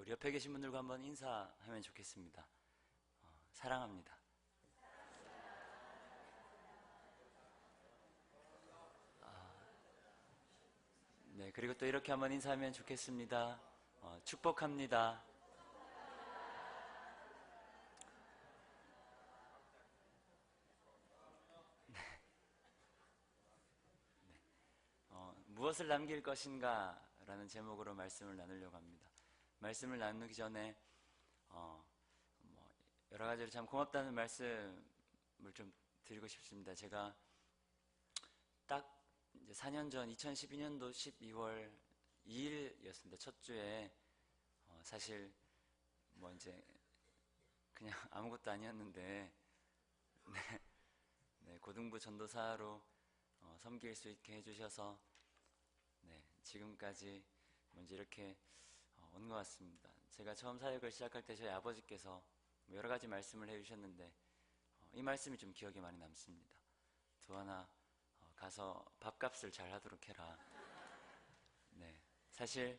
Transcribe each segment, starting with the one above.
우리 옆에 계신 분들과 한번 인사하면 좋겠습니다. 사랑합니다. 네, 그리고 또 이렇게 한번 인사하면 좋겠습니다. 축복합니다. 무엇을 남길 것인가 라는 제목으로 말씀을 나누려고 합니다. 말씀을 나누기 전에 여러 가지로 참 고맙다는 말씀을 좀 드리고 싶습니다. 제가 딱 이제 4년 전 2012년도 12월 2일이었습니다. 첫 주에 사실 뭐 이제 그냥 아무것도 아니었는데 네, 네, 고등부 전도사로 섬길 수 있게 해주셔서 네, 지금까지 먼저 이렇게 온 것 같습니다. 제가 처음 사역을 시작할 때 저희 아버지께서 뭐 여러 가지 말씀을 해주셨는데 이 말씀이 좀 기억에 많이 남습니다. 두하나 가서 밥값을 잘 하도록 해라. 네, 사실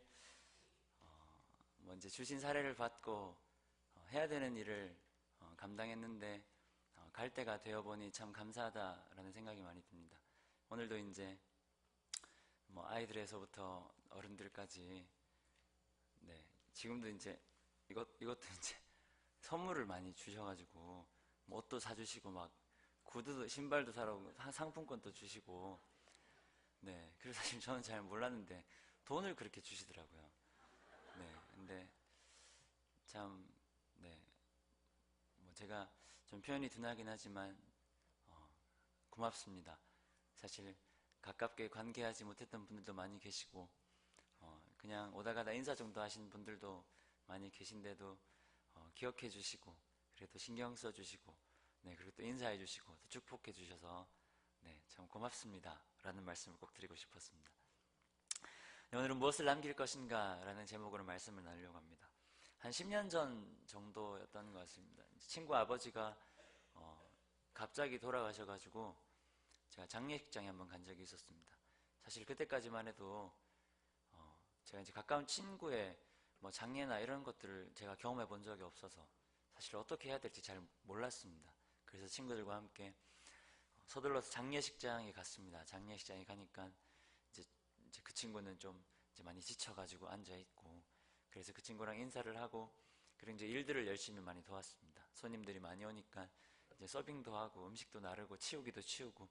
뭐 이제 주신 사례를 받고 해야 되는 일을 감당했는데 갈 때가 되어 보니 참 감사하다라는 생각이 많이 듭니다. 오늘도 이제 뭐 아이들에서부터 어른들까지 네, 지금도 이제 이것도 이제 선물을 많이 주셔가지고 뭐 옷도 사주시고 막 구두도 신발도 사러 오고 상품권도 주시고 네, 그래서 사실 저는 잘 몰랐는데 돈을 그렇게 주시더라고요. 네, 근데 참 네, 뭐 제가 좀 표현이 둔하긴 하지만 고맙습니다. 사실 가깝게 관계하지 못했던 분들도 많이 계시고 그냥 오다 가다 인사 정도 하신 분들도 많이 계신데도 기억해 주시고 그래도 신경 써 주시고 네, 그리고 또 인사해 주시고 또 축복해 주셔서 네, 참 고맙습니다 라는 말씀을 꼭 드리고 싶었습니다. 네, 오늘은 무엇을 남길 것인가 라는 제목으로 말씀을 나누려고 합니다. 한 10년 전 정도였던 것 같습니다. 친구 아버지가 갑자기 돌아가셔가지고 제가 장례식장에 한번 간 적이 있었습니다. 사실 그때까지만 해도 제가 이제 가까운 친구의 뭐 장례나 이런 것들을 제가 경험해 본 적이 없어서 사실 어떻게 해야 될지 잘 몰랐습니다. 그래서 친구들과 함께 서둘러서 장례식장에 갔습니다. 장례식장에 가니까 이제 그 친구는 좀 이제 많이 지쳐가지고 앉아 있고 그래서 그 친구랑 인사를 하고 그리고 이제 일들을 열심히 많이 도왔습니다. 손님들이 많이 오니까 이제 서빙도 하고 음식도 나르고 치우기도 치우고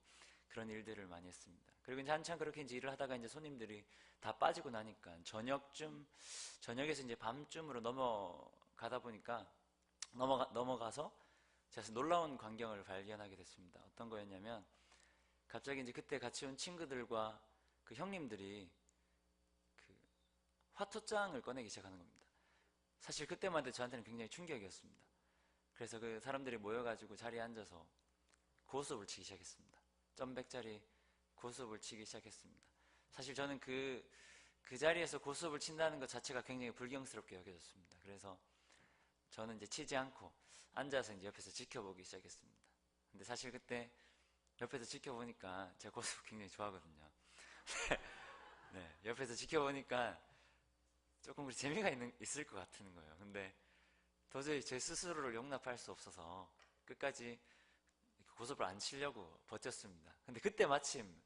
그런 일들을 많이 했습니다. 그리고 이제 한참 그렇게 이제 일을 하다가 이제 손님들이 다 빠지고 나니까 저녁에서 이제 밤쯤으로 넘어가다 보니까 넘어가서 제가 놀라운 광경을 발견하게 됐습니다. 어떤 거였냐면 갑자기 이제 그때 같이 온 친구들과 그 형님들이 그 화투장을 꺼내기 시작하는 겁니다. 사실 그때만 해도 저한테는 굉장히 충격이었습니다. 그래서 그 사람들이 모여가지고 자리에 앉아서 고스톱을 치기 시작했습니다. 점백짜리 고스톱을 치기 시작했습니다. 사실 저는 그 자리에서 고스톱을 친다는 것 자체가 굉장히 불경스럽게 여겨졌습니다. 그래서 저는 이제 치지 않고 앉아서 이제 옆에서 지켜보기 시작했습니다. 근데 사실 그때 옆에서 지켜보니까 제가 고스톱 굉장히 좋아하거든요. 네, 옆에서 지켜보니까 조금 그리 재미가 있을 것 같은 거예요. 근데 도저히 제 스스로를 용납할 수 없어서 끝까지 고스톱을 안 치려고 버텼습니다. 근데 그때 마침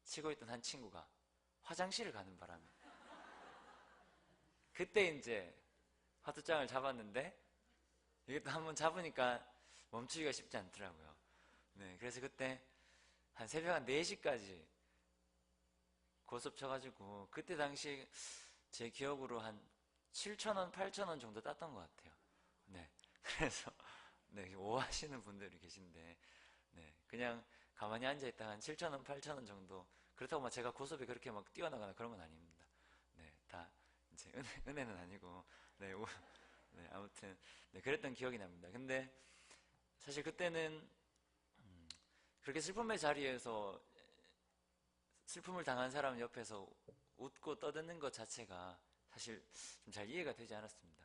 치고 있던 한 친구가 화장실을 가는 바람에 그때 이제 화투장을 잡았는데 이게 또 한번 잡으니까 멈추기가 쉽지 않더라고요. 네, 그래서 그때 한 새벽 한 4시까지 고스톱 쳐가지고 그때 당시 제 기억으로 한 7,000원, 8,000원 정도 땄던 것 같아요. 네, 그래서 네, 오하시는 분들이 계신데 네, 그냥 가만히 앉아있다가 한 7,000원, 8,000원 정도 그렇다고 막 제가 고스톱이 그렇게 막 뛰어나가나 그런 건 아닙니다. 네, 다 이제 은혜는 아니고 네, 네, 아무튼 네, 그랬던 기억이 납니다. 근데 사실 그때는 그렇게 슬픔의 자리에서 슬픔을 당한 사람 옆에서 웃고 떠드는 것 자체가 사실 좀 잘 이해가 되지 않았습니다.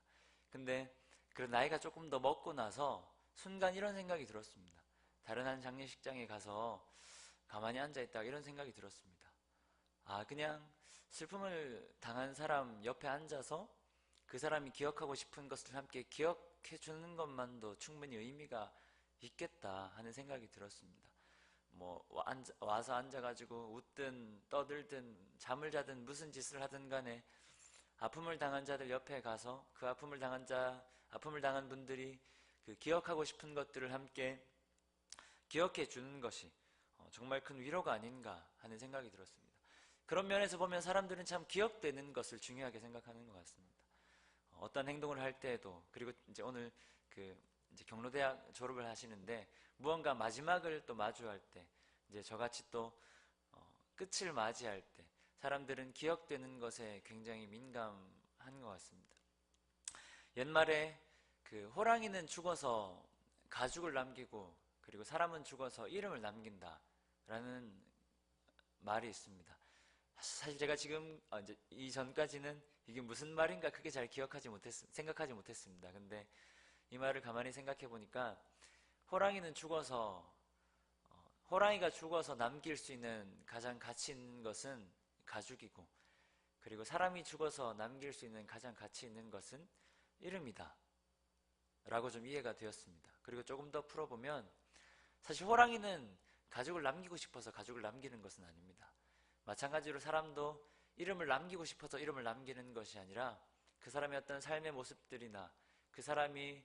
근데 그런 나이가 조금 더 먹고 나서 순간 이런 생각이 들었습니다. 다른 한 장례식장에 가서 가만히 앉아있다가 이런 생각이 들었습니다. 아, 그냥 슬픔을 당한 사람 옆에 앉아서 그 사람이 기억하고 싶은 것을 함께 기억해 주는 것만도 충분히 의미가 있겠다 하는 생각이 들었습니다. 뭐 와서 앉아가지고 웃든 떠들든 잠을 자든 무슨 짓을 하든 간에 아픔을 당한 자들 옆에 가서 그 아픔을 당한 분들이 그 기억하고 싶은 것들을 함께 기억해 주는 것이 정말 큰 위로가 아닌가 하는 생각이 들었습니다. 그런 면에서 보면 사람들은 참 기억되는 것을 중요하게 생각하는 것 같습니다. 어떤 행동을 할 때에도, 그리고 이제 오늘 이제 경로대학 졸업을 하시는데 무언가 마지막을 또 마주할 때, 이제 저같이 또 끝을 맞이할 때 사람들은 기억되는 것에 굉장히 민감한 것 같습니다. 옛말에 그 호랑이는 죽어서 가죽을 남기고 그리고 사람은 죽어서 이름을 남긴다라는 말이 있습니다. 사실 제가 지금 이제 이전까지는 이게 무슨 말인가 크게 잘 생각하지 못했습니다. 근데 이 말을 가만히 생각해 보니까 호랑이가 죽어서 남길 수 있는 가장 가치 있는 것은 가죽이고, 그리고 사람이 죽어서 남길 수 있는 가장 가치 있는 것은 이름이다 라고 좀 이해가 되었습니다. 그리고 조금 더 풀어보면 사실 호랑이는 가죽을 남기고 싶어서 가죽을 남기는 것은 아닙니다. 마찬가지로 사람도 이름을 남기고 싶어서 이름을 남기는 것이 아니라 그 사람의 어떤 삶의 모습들이나 그 사람이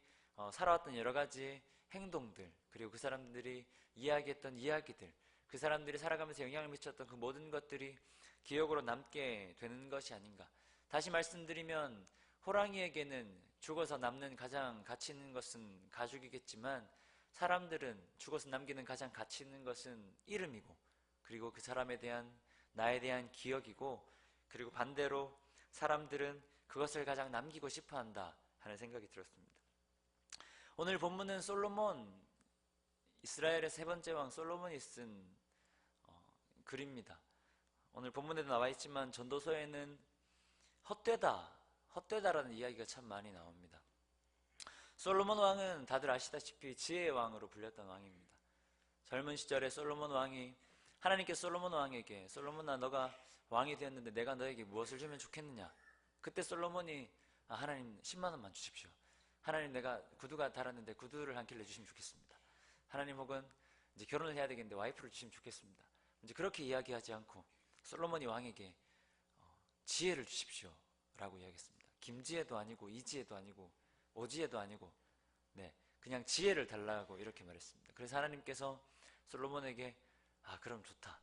살아왔던 여러 가지 행동들, 그리고 그 사람들이 이야기했던 이야기들, 그 사람들이 살아가면서 영향을 미쳤던 그 모든 것들이 기억으로 남게 되는 것이 아닌가. 다시 말씀드리면 호랑이에게는 죽어서 남는 가장 가치 있는 것은 가죽이겠지만 사람들은 죽어서 남기는 가장 가치 있는 것은 이름이고, 그리고 그 사람에 대한 나에 대한 기억이고, 그리고 반대로 사람들은 그것을 가장 남기고 싶어 한다 하는 생각이 들었습니다. 오늘 본문은 이스라엘의 세 번째 왕 솔로몬이 쓴 글입니다. 오늘 본문에도 나와 있지만 전도서에는 헛되다라는 이야기가 참 많이 나옵니다. 솔로몬 왕은 다들 아시다시피 지혜의 왕으로 불렸던 왕입니다. 젊은 시절에 솔로몬 왕이 하나님께 솔로몬 왕에게, 솔로몬아, 너가 왕이 되었는데 내가 너에게 무엇을 주면 좋겠느냐? 그때 솔로몬이 하나님 10만 원만 주십시오. 하나님, 내가 구두가 닳았는데 구두를 한 켤레 주시면 좋겠습니다. 하나님, 혹은 이제 결혼을 해야 되겠는데 와이프를 주시면 좋겠습니다. 이제 그렇게 이야기하지 않고 솔로몬이 왕에게 지혜를 주십시오 라고 이야기했습니다. 김지혜도 아니고 이지혜도 아니고 오지혜도 아니고 그냥 지혜를 달라고 이렇게 말했습니다. 그래서 하나님께서 솔로몬에게 그럼 좋다,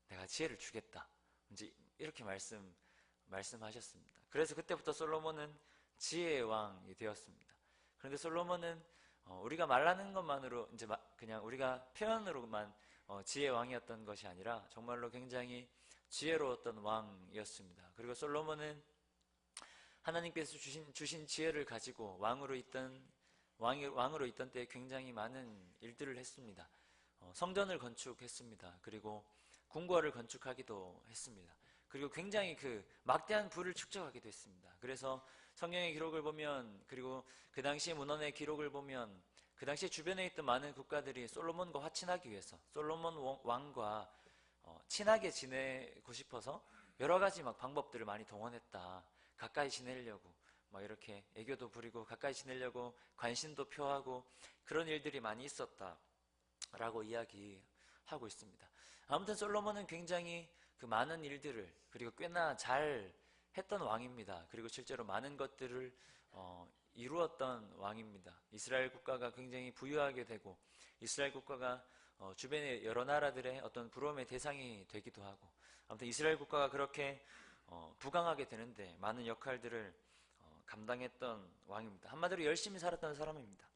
내가 지혜를 주겠다, 이제 이렇게 말씀하셨습니다. 그래서 그때부터 솔로몬은 지혜의 왕이 되었습니다. 그런데 솔로몬은 우리가 말하는 것만으로 이제 그냥 우리가 표현으로만 지혜의 왕이었던 것이 아니라 정말로 굉장히 지혜로웠던 왕이었습니다. 그리고 솔로몬은 하나님께서 주신 지혜를 가지고 왕으로 있던 때에 굉장히 많은 일들을 했습니다. 성전을 건축했습니다. 그리고 궁궐을 건축하기도 했습니다. 그리고 굉장히 그 막대한 부를 축적하기도 했습니다. 그래서 성경의 기록을 보면, 그리고 그 당시 문헌의 기록을 보면 그 당시 주변에 있던 많은 국가들이 솔로몬과 화친하기 위해서, 솔로몬 왕과 친하게 지내고 싶어서 여러 가지 방법들을 많이 동원했다. 가까이 지내려고 이렇게 애교도 부리고 가까이 지내려고 관심도 표하고 그런 일들이 많이 있었다라고 이야기하고 있습니다. 아무튼 솔로몬은 굉장히 그 많은 일들을, 그리고 꽤나 잘 했던 왕입니다. 그리고 실제로 많은 것들을 이루었던 왕입니다. 이스라엘 국가가 굉장히 부유하게 되고, 이스라엘 국가가 주변의 여러 나라들의 어떤 부러움의 대상이 되기도 하고, 아무튼 이스라엘 국가가 그렇게 부강하게 되는데 많은 역할들을 감당했던 왕입니다. 한마디로 열심히 살았던 사람입니다.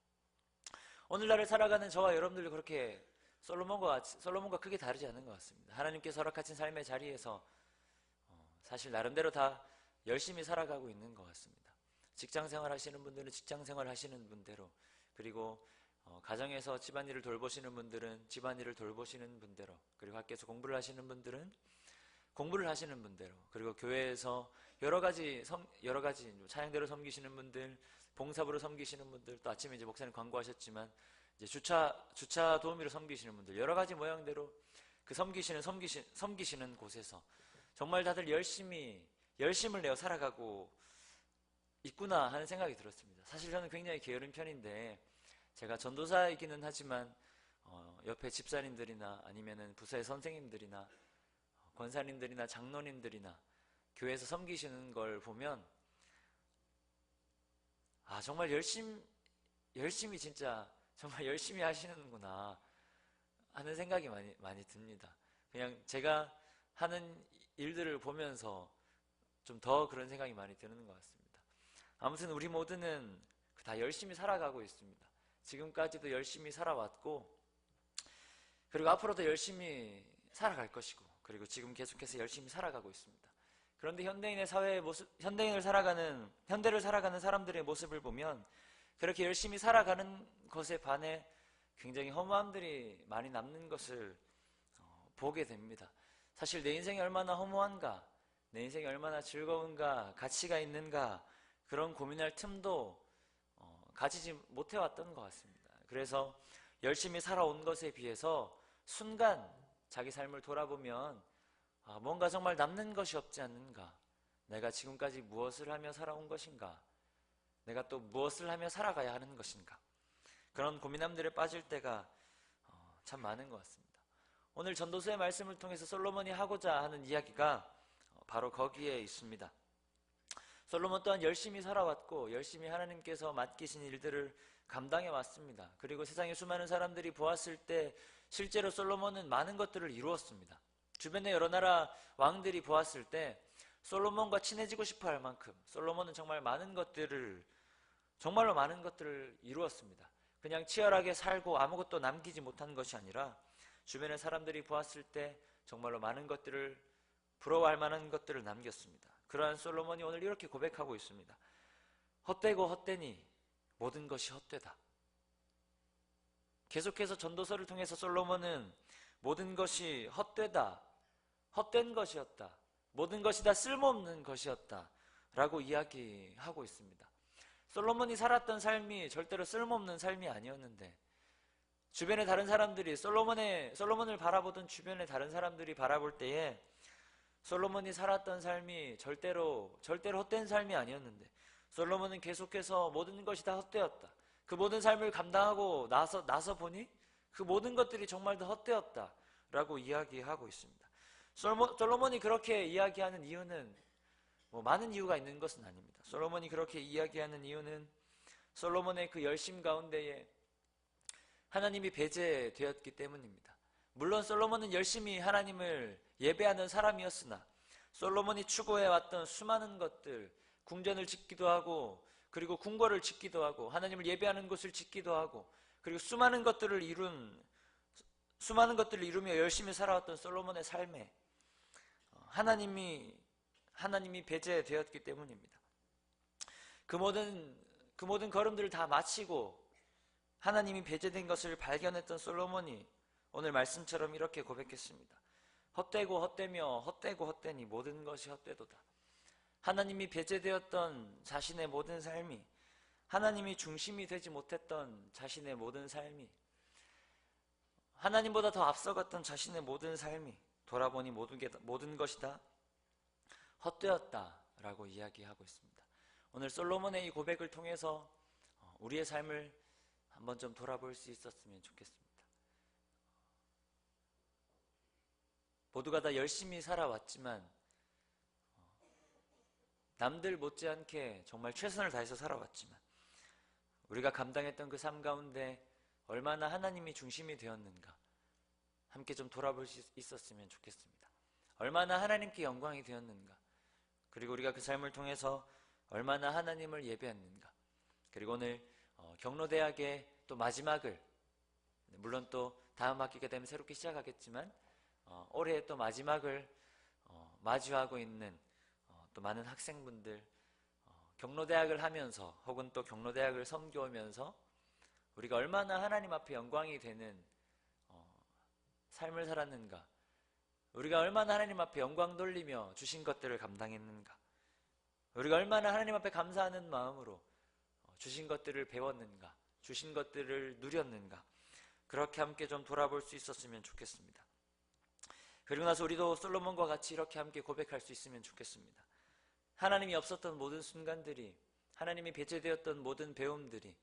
오늘날을 살아가는 저와 여러분들도 그렇게 솔로몬과 크게 다르지 않은 것 같습니다. 하나님께서 허락하신 삶의 자리에서 사실 나름대로 다 열심히 살아가고 있는 것 같습니다. 직장생활 하시는 분들은 직장생활 하시는 분대로, 그리고 가정에서 집안일을 돌보시는 분들은 집안일을 돌보시는 분대로, 그리고 학교에서 공부를 하시는 분들은 공부를 하시는 분대로, 그리고 교회에서 여러 가지 찬양대로 섬기시는 분들, 봉사부로 섬기시는 분들, 또 아침에 이제 목사님 광고하셨지만 이제 주차 도우미로 섬기시는 분들, 여러 가지 모양대로 그 섬기시는 곳에서 정말 다들 열심을 내어 살아가고 쉽구나 하는 생각이 들었습니다. 사실 저는 굉장히 게으른 편인데 제가 전도사이기는 하지만 옆에 집사님들이나 아니면은 부서의 선생님들이나 권사님들이나 장로님들이나 교회에서 섬기시는 걸 보면 정말 열심히 진짜 정말 열심히 하시는구나 하는 생각이 많이 듭니다. 그냥 제가 하는 일들을 보면서 좀 더 그런 생각이 많이 드는 것 같습니다. 아무튼 우리 모두는 다 열심히 살아가고 있습니다. 지금까지도 열심히 살아왔고 그리고 앞으로도 열심히 살아갈 것이고 그리고 지금 계속해서 열심히 살아가고 있습니다. 그런데 현대인의 사회의 모습, 현대를 살아가는 사람들의 모습을 보면 그렇게 열심히 살아가는 것에 반해 굉장히 허무함들이 많이 남는 것을 보게 됩니다. 사실 내 인생이 얼마나 허무한가, 내 인생이 얼마나 즐거운가, 가치가 있는가 그런 고민할 틈도 가지지 못해왔던 것 같습니다. 그래서 열심히 살아온 것에 비해서 순간 자기 삶을 돌아보면 뭔가 정말 남는 것이 없지 않는가, 내가 지금까지 무엇을 하며 살아온 것인가, 내가 또 무엇을 하며 살아가야 하는 것인가, 그런 고민함들에 빠질 때가 참 많은 것 같습니다. 오늘 전도서의 말씀을 통해서 솔로몬이 하고자 하는 이야기가 바로 거기에 있습니다. 솔로몬 또한 열심히 살아왔고 열심히 하나님께서 맡기신 일들을 감당해 왔습니다. 그리고 세상의 수많은 사람들이 보았을 때 실제로 솔로몬은 많은 것들을 이루었습니다. 주변의 여러 나라 왕들이 보았을 때 솔로몬과 친해지고 싶어 할 만큼 솔로몬은 정말로 많은 것들을 이루었습니다. 그냥 치열하게 살고 아무것도 남기지 못한 것이 아니라 주변의 사람들이 보았을 때 정말로 많은 것들을, 부러워할 만한 것들을 남겼습니다. 그러한 솔로몬이 오늘 이렇게 고백하고 있습니다. 헛되고 헛되니 모든 것이 헛되다. 계속해서 전도서를 통해서 솔로몬은 모든 것이 헛되다, 헛된 것이었다, 모든 것이 다 쓸모없는 것이었다 라고 이야기하고 있습니다. 솔로몬이 살았던 삶이 절대로 쓸모없는 삶이 아니었는데 주변의 다른 사람들이 솔로몬을 바라보던 주변의 다른 사람들이 바라볼 때에 솔로몬이 살았던 삶이 절대로 헛된 삶이 아니었는데 솔로몬은 계속해서 모든 것이 다 헛되었다, 그 모든 삶을 감당하고 나서 보니 그 모든 것들이 정말 다 헛되었다 라고 이야기하고 있습니다. 솔로몬이 그렇게 이야기하는 이유는 많은 이유가 있는 것은 아닙니다. 솔로몬이 그렇게 이야기하는 이유는 솔로몬의 그 열심 가운데에 하나님이 배제되었기 때문입니다. 물론 솔로몬은 열심히 하나님을 예배하는 사람이었으나 솔로몬이 추구해왔던 수많은 것들, 궁전을 짓기도 하고 그리고 궁궐을 짓기도 하고 하나님을 예배하는 곳을 짓기도 하고 그리고 수많은 것들을 이루며 열심히 살아왔던 솔로몬의 삶에 하나님이 배제되었기 때문입니다. 그 모든 걸음들을 다 마치고 하나님이 배제된 것을 발견했던 솔로몬이 오늘 말씀처럼 이렇게 고백했습니다. 헛되고 헛되며 헛되고 헛되니 모든 것이 헛되도다. 하나님이 배제되었던 자신의 모든 삶이, 하나님이 중심이 되지 못했던 자신의 모든 삶이, 하나님보다 더 앞서갔던 자신의 모든 삶이 돌아보니 모든 것이 다 헛되었다라고 이야기하고 있습니다. 오늘 솔로몬의 이 고백을 통해서 우리의 삶을 한번 좀 돌아볼 수 있었으면 좋겠습니다. 모두가 다 열심히 살아왔지만 남들 못지않게 정말 최선을 다해서 살아왔지만 우리가 감당했던 그 삶 가운데 얼마나 하나님이 중심이 되었는가 함께 좀 돌아볼 수 있었으면 좋겠습니다. 얼마나 하나님께 영광이 되었는가, 그리고 우리가 그 삶을 통해서 얼마나 하나님을 예배했는가, 그리고 오늘 경로대학의 또 마지막을, 물론 또 다음 학기가 되면 새롭게 시작하겠지만 올해 또 마지막을 마주하고 있는 또 많은 학생분들, 경로대학을 하면서 혹은 또 경로대학을 섬겨오면서 우리가 얼마나 하나님 앞에 영광이 되는 삶을 살았는가, 우리가 얼마나 하나님 앞에 영광 돌리며 주신 것들을 감당했는가, 우리가 얼마나 하나님 앞에 감사하는 마음으로 주신 것들을 배웠는가, 주신 것들을 누렸는가, 그렇게 함께 좀 돌아볼 수 있었으면 좋겠습니다. 그리고 나서 우리도 솔로몬과 같이 이렇게 함께 고백할 수 있으면 좋겠습니다. 하나님이 없었던 모든 순간들이 하나님이 배제되었던 모든 배움들이,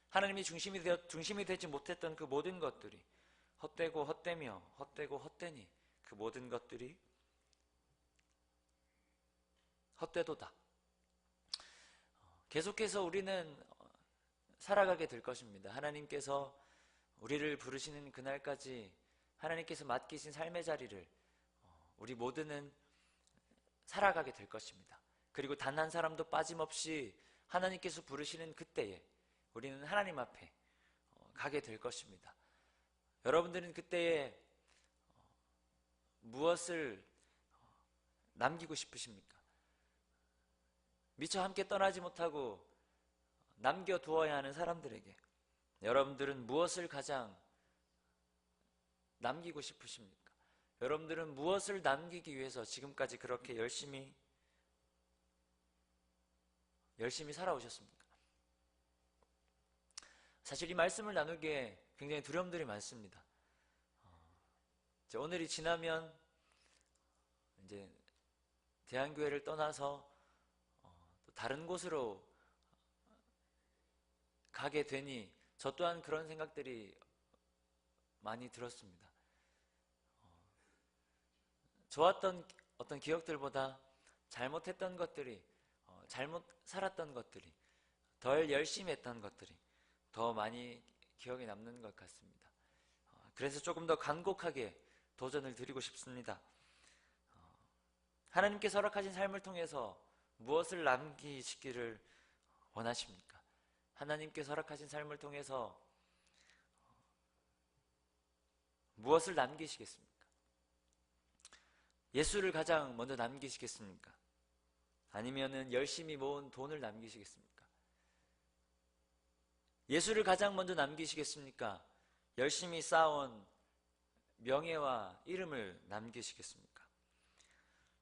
하나님이 중심이 되지 못했던 그 모든 것들이 헛되고 헛되며 헛되고 헛되니 그 모든 것들이 헛되도다. 계속해서 우리는 살아가게 될 것입니다. 하나님께서 우리를 부르시는 그날까지 하나님께서 맡기신 삶의 자리를 우리 모두는 살아가게 될 것입니다. 그리고 단 한 사람도 빠짐없이 하나님께서 부르시는 그때에 우리는 하나님 앞에 가게 될 것입니다. 여러분들은 그때에 무엇을 남기고 싶으십니까? 미처 함께 떠나지 못하고 남겨두어야 하는 사람들에게 여러분들은 무엇을 가장 남기고 싶으십니까? 여러분들은 무엇을 남기기 위해서 지금까지 그렇게 열심히 살아오셨습니까? 사실 이 말씀을 나누기에 굉장히 두려움들이 많습니다. 오늘이 지나면 이제 대한교회를 떠나서 또 다른 곳으로 가게 되니 저 또한 그런 생각들이 많이 들었습니다. 좋았던 어떤 기억들보다 잘못했던 것들이, 잘못 살았던 것들이, 덜 열심히 했던 것들이 더 많이 기억에 남는 것 같습니다. 그래서 조금 더 간곡하게 도전을 드리고 싶습니다. 하나님께서 허락하신 삶을 통해서 무엇을 남기시기를 원하십니까? 하나님께서 허락하신 삶을 통해서 무엇을 남기시겠습니까? 예수를 가장 먼저 남기시겠습니까? 아니면은 열심히 모은 돈을 남기시겠습니까? 예수를 가장 먼저 남기시겠습니까? 열심히 쌓아온 명예와 이름을 남기시겠습니까?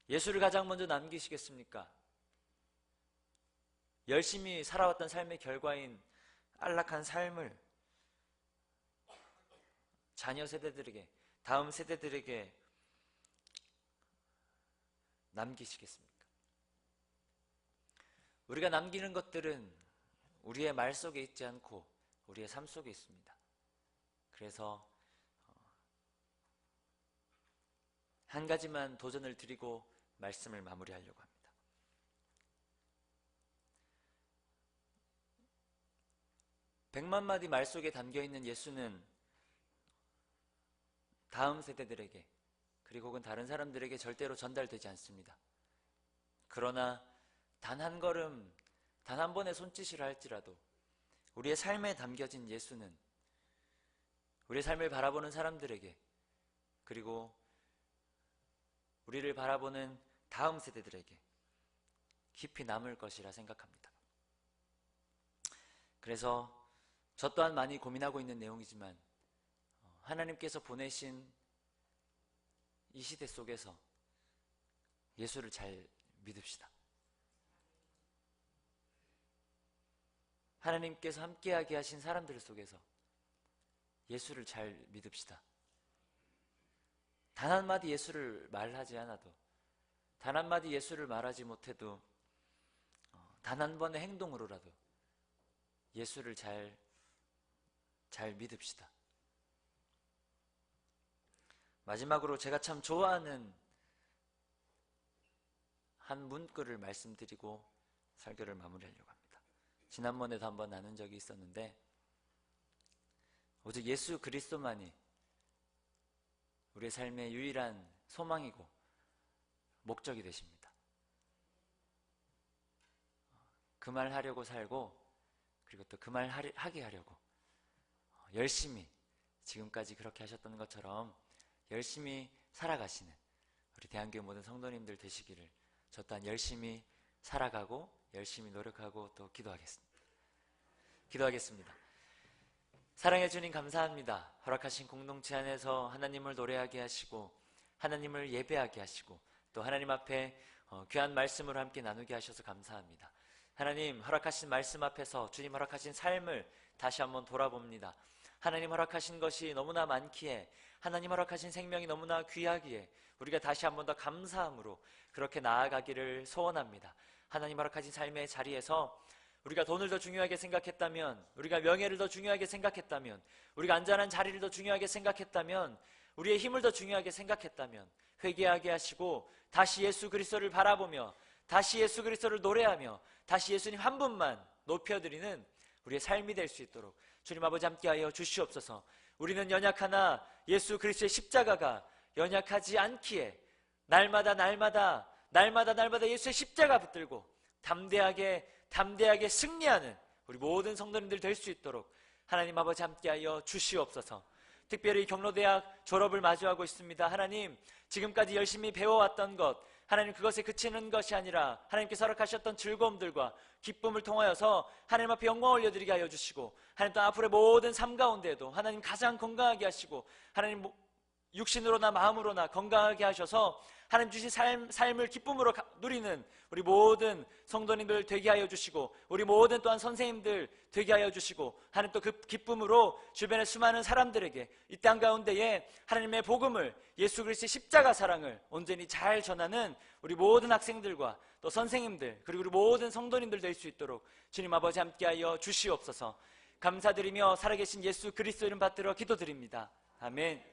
예수를 가장 먼저 남기시겠습니까? 열심히 살아왔던 삶의 결과인 안락한 삶을 자녀 세대들에게, 다음 세대들에게 남기시겠습니까? 우리가 남기는 것들은 우리의 말 속에 있지 않고 우리의 삶 속에 있습니다. 그래서 한 가지만 도전을 드리고 말씀을 마무리하려고 합니다. 백만 마디 말 속에 담겨있는 예수는 다음 세대들에게 그리고 혹은 다른 사람들에게 절대로 전달되지 않습니다. 그러나 단 한 걸음, 단 한 번의 손짓이라 할지라도 우리의 삶에 담겨진 예수는 우리의 삶을 바라보는 사람들에게 그리고 우리를 바라보는 다음 세대들에게 깊이 남을 것이라 생각합니다. 그래서 저 또한 많이 고민하고 있는 내용이지만 하나님께서 보내신 이 시대 속에서 예수를 잘 믿읍시다. 하나님께서 함께하게 하신 사람들 속에서 예수를 잘 믿읍시다. 단 한마디 예수를 말하지 않아도, 단 한마디 예수를 말하지 못해도 단 한 번의 행동으로라도 예수를 잘 믿읍시다. 마지막으로 제가 참 좋아하는 한 문구를 말씀드리고 설교를 마무리하려고 합니다. 지난번에도 한번 나눈 적이 있었는데 오직 예수 그리스도만이 우리의 삶의 유일한 소망이고 목적이 되십니다. 그 말 하려고 살고 그리고 또 그 말 하게 하려고 열심히 지금까지 그렇게 하셨던 것처럼 열심히 살아가시는 우리 대한교회 모든 성도님들 되시기를 저 또한 열심히 살아가고 열심히 노력하고 또 기도하겠습니다. 사랑해 주님 감사합니다. 허락하신 공동체 안에서 하나님을 노래하게 하시고 하나님을 예배하게 하시고 또 하나님 앞에 귀한 말씀을 함께 나누게 하셔서 감사합니다. 하나님 허락하신 말씀 앞에서 주님 허락하신 삶을 다시 한번 돌아봅니다. 하나님 허락하신 것이 너무나 많기에 하나님 허락하신 생명이 너무나 귀하기에 우리가 다시 한번 더 감사함으로 그렇게 나아가기를 소원합니다. 하나님 허락하신 삶의 자리에서 우리가 돈을 더 중요하게 생각했다면, 우리가 명예를 더 중요하게 생각했다면, 우리가 안전한 자리를 더 중요하게 생각했다면, 우리의 힘을 더 중요하게 생각했다면 회개하게 하시고 다시 예수 그리스도를 바라보며 다시 예수 그리스도를 노래하며 다시 예수님 한 분만 높여드리는 우리의 삶이 될 수 있도록 주님 아버지 함께하여 주시옵소서. 우리는 연약하나 예수 그리스도의 십자가가 연약하지 않기에 날마다 예수의 십자가 붙들고 담대하게 승리하는 우리 모든 성도님들 될 수 있도록 하나님 아버지 함께하여 주시옵소서. 특별히 경로대학 졸업을 마주하고 있습니다. 하나님, 지금까지 열심히 배워왔던 것, 하나님 그것에 그치는 것이 아니라 하나님께서 허락하셨던 즐거움들과 기쁨을 통하여서 하나님 앞에 영광 올려드리게 하여 주시고, 하나님 또 앞으로의 모든 삶 가운데에도 하나님 가장 건강하게 하시고, 하나님 육신으로나 마음으로나 건강하게 하셔서 하나님 주신 삶을 기쁨으로 누리는 우리 모든 성도님들 되게 하여 주시고, 우리 모든 또한 선생님들 되게 하여 주시고, 하나님 또 그 기쁨으로 주변의 수많은 사람들에게 이 땅 가운데에 하나님의 복음을, 예수 그리스도의 십자가 사랑을 온전히 잘 전하는 우리 모든 학생들과 또 선생님들, 그리고 우리 모든 성도님들 될 수 있도록 주님 아버지 함께하여 주시옵소서. 감사드리며 살아계신 예수 그리스도 이름 받들어 기도드립니다. 아멘.